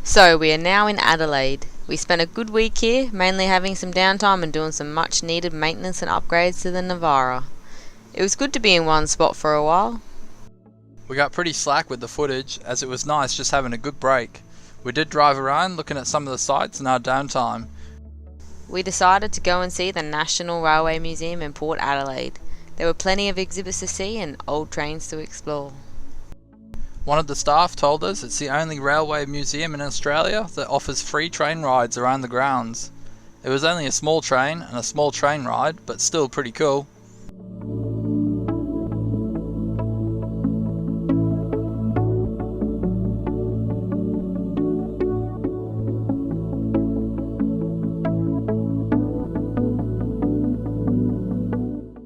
So we are now in Adelaide. We spent a good week here, mainly having some downtime and doing some much needed maintenance and upgrades to the Navara. It was good to be in one spot for a while. We got pretty slack with the footage, as it was nice just having a good break. We did drive around looking at some of the sites in our downtime. We decided to go and see the National Railway Museum in Port Adelaide. There were plenty of exhibits to see and old trains to explore. One of the staff told us it's the only railway museum in Australia that offers free train rides around the grounds. It was only a small train and a small train ride, but still pretty cool.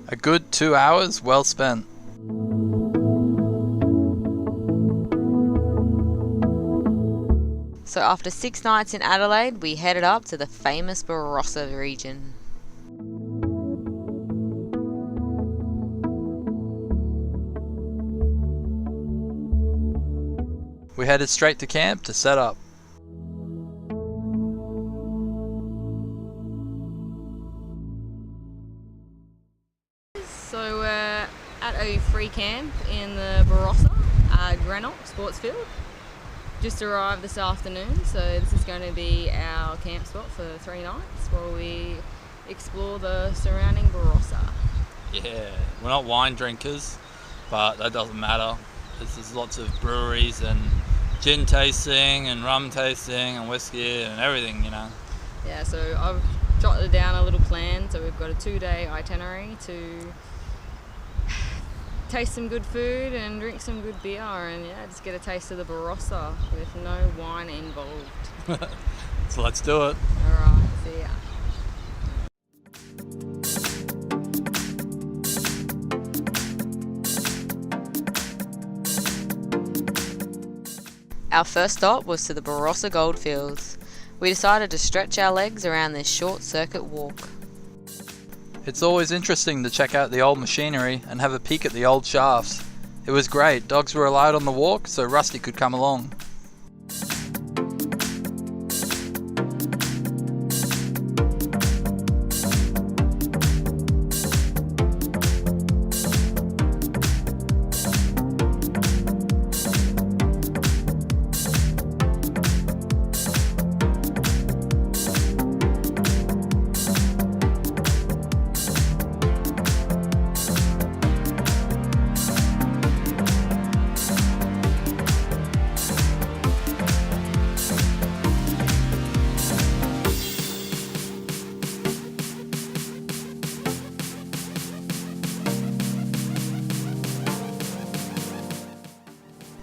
A good 2 hours well spent. So after 6 nights in Adelaide, we headed up to the famous Barossa region. We headed straight to camp to set up. So we're at a free camp in the Barossa, Greenock Sports Field. Just arrived this afternoon, so this is going to be our camp spot for 3 nights while we explore the surrounding Barossa. Yeah, we're not wine drinkers, but that doesn't matter. There's lots of breweries and gin tasting and rum tasting and whiskey and everything, you know. Yeah, so I've jotted down a little plan. So we've got a 2-day itinerary to taste some good food and drink some good beer and just get a taste of the Barossa with no wine involved. So let's do it. Alright, see ya. Our first stop was to the Barossa Goldfields. We decided to stretch our legs around this short circuit walk. It's always interesting to check out the old machinery and have a peek at the old shafts. It was great, dogs were allowed on the walk so Rusty could come along.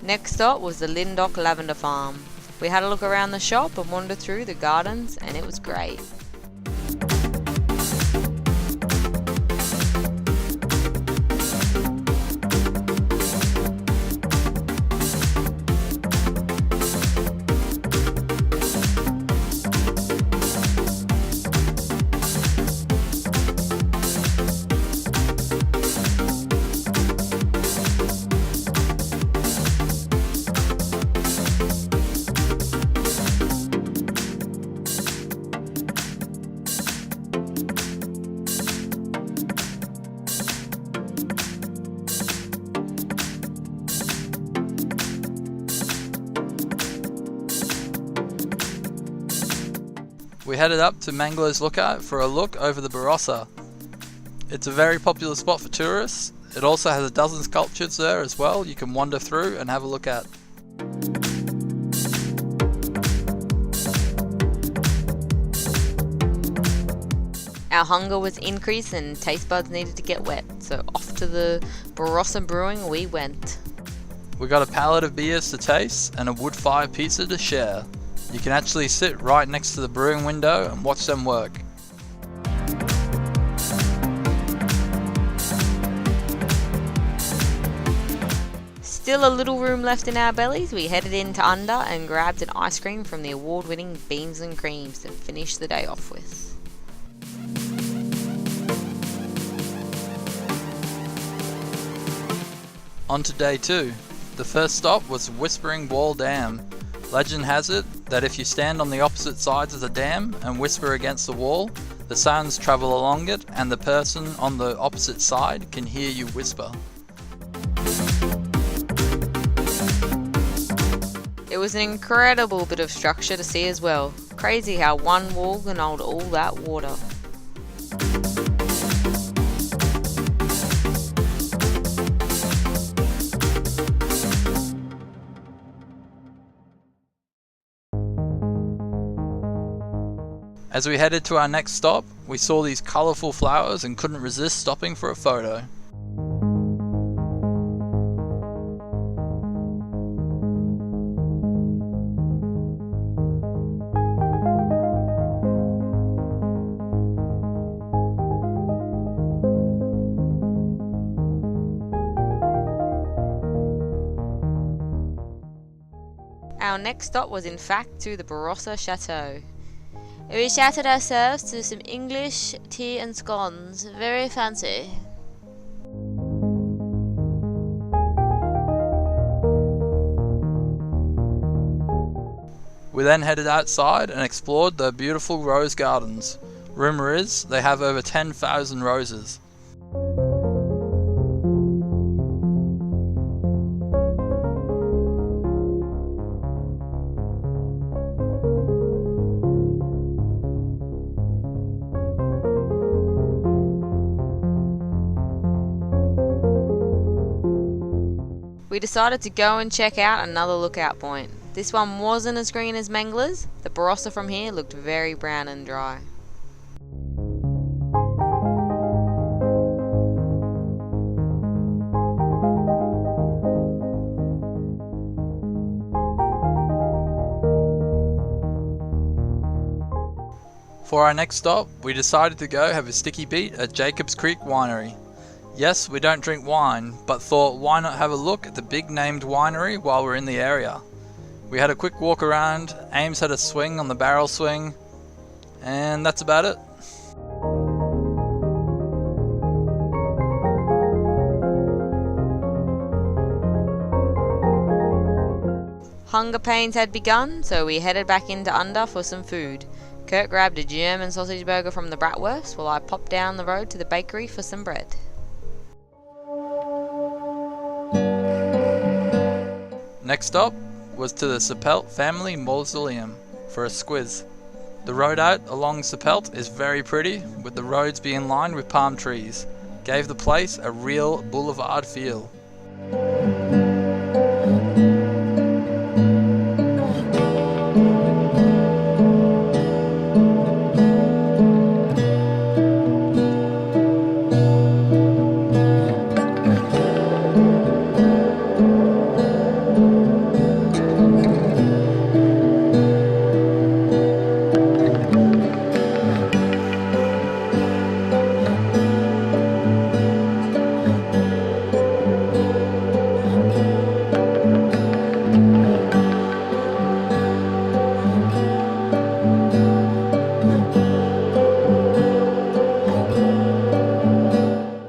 Next stop was the Lindock Lavender Farm. We had a look around the shop and wandered through the gardens, and it was great. We headed up to Manglers Lookout for a look over the Barossa. It's a very popular spot for tourists. It also has a dozen sculptures there as well you can wander through and have a look at. Our hunger was increased and taste buds needed to get wet, so off to the Barossa Brewing we went. We got a pallet of beers to taste and a wood fire pizza to share. You can actually sit right next to the brewing window and watch them work. Still a little room left in our bellies, we headed into Under and grabbed an ice cream from the award-winning Beans and Creams to finish the day off with. On to day 2. The first stop was Whispering Wall Dam. Legend has it that if you stand on the opposite sides of the dam and whisper against the wall, the sounds travel along it and the person on the opposite side can hear you whisper. It was an incredible bit of structure to see as well. Crazy how one wall can hold all that water. As we headed to our next stop, we saw these colourful flowers and couldn't resist stopping for a photo. Our next stop was in fact to the Barossa Chateau. We treated ourselves to some English tea and scones, very fancy. We then headed outside and explored the beautiful rose gardens. Rumour is they have over 10,000 roses. We decided to go and check out another lookout point. This one wasn't as green as Manglers. The Barossa from here looked very brown and dry. For our next stop, we decided to go have a sticky beat at Jacobs Creek Winery. Yes, we don't drink wine, but thought why not have a look at the big named winery while we're in the area. We had a quick walk around, Ames had a swing on the barrel swing, and that's about it. Hunger pains had begun, so we headed back into Under for some food. Kurt grabbed a German sausage burger from the Bratwurst while I popped down the road to the bakery for some bread. Next stop was to the Sappelle family Mausoleum for a squiz. The road out along Sappelle is very pretty, with the roads being lined with palm trees. Gave the place a real boulevard feel.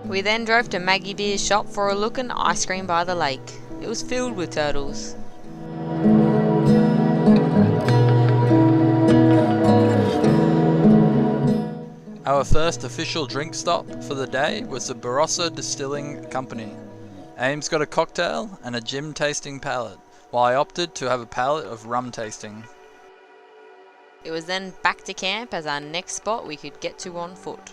We then drove to Maggie Beer's shop for a look and ice cream by the lake. It was filled with turtles. Our first official drink stop for the day was the Barossa Distilling Company. Ames got a cocktail and a gin tasting palette, while I opted to have a palette of rum tasting. It was then back to camp as our next spot we could get to on foot.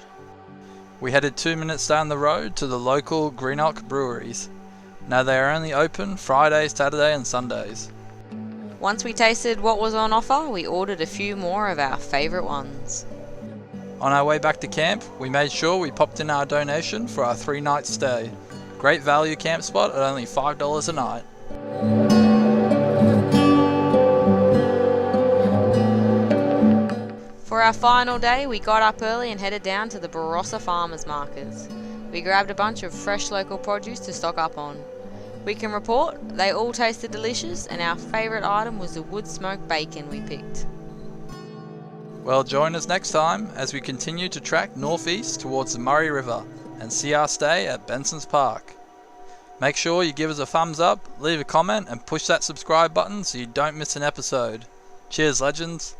We headed 2 minutes down the road to the local Greenock Breweries. Now they are only open Friday, Saturday and Sundays. Once we tasted what was on offer, we ordered a few more of our favourite ones. On our way back to camp, we made sure we popped in our donation for our 3-night stay. Great value camp spot at only $5 a night. For our final day, we got up early and headed down to the Barossa Farmers Markets. We grabbed a bunch of fresh local produce to stock up on. We can report they all tasted delicious, and our favourite item was the wood smoked bacon we picked. Well, join us next time as we continue to track northeast towards the Murray River and see our stay at Benson's Park. Make sure you give us a thumbs up, leave a comment and push that subscribe button so you don't miss an episode. Cheers, legends.